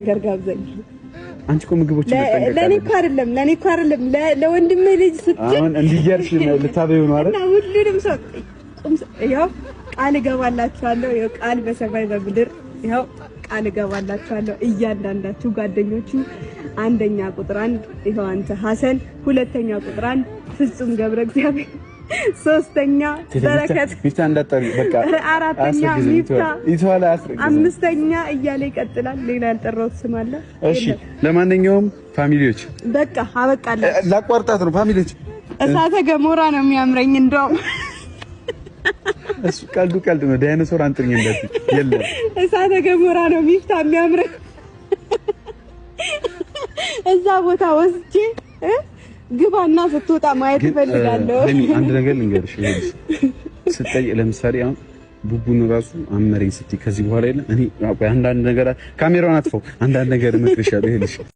ገርጋብዘኝ አንቺ እኮ ምግቦችን ለኔ እኮ አይደለም ለወንድሜ ልጅ ስትል አሁን እንዲያርሽ ልታበዩ ነው አይደል? እና ሁሉንም ሰው ያው ቃል እገባላችኋለሁ። ያው ቃል በሰማይ በምድር ያው ቃል እገባላችኋለሁ። እያንዳንዳችሁ ጓደኞቹ አንደኛ ቁጥር 1 ይኸው አንተ ሐሰን፣ ሁለተኛ ቁጥር 1 ፍጹም ገብረ እግዚአብሔር፣ ሶስተኛ በረከት ሚፍታ እንዳጠሪ በቃ አራተኛ ሚፍታ ይቷላ አስረግዘ አምስተኛ እያለ ይቀጥላል። ሌላ ያልጠራሁት ስም አለ። እሺ ለማንኛውም ፋሚሊዎች በቃ አበቃለሁ። ላቋርጣት ነው ፋሚሊዎች። እሳተ ገሞራ ነው የሚያምረኝ እንደውም እሱ ቀልድ ነው። ዳይኖሶር አንጥኝ እንደዚህ የለም። እሳተ ገሞራ ነው ሚፍታ የሚያምረኝ እዛ ቦታ ወስጄ ግባና ስትወጣ ማየት እፈልጋለሁ። አንድ ነገር ልንገርሽ ስትጠይቅ ለምሳሌ አሁን ቡቡን ራሱ አመረኝ ስትይ ከዚህ በኋላ የለም እኔ አንዳንድ ነገር ካሜራውን አጥፈው አንዳንድ ነገር እመክርሻለሁ ይሄልሽ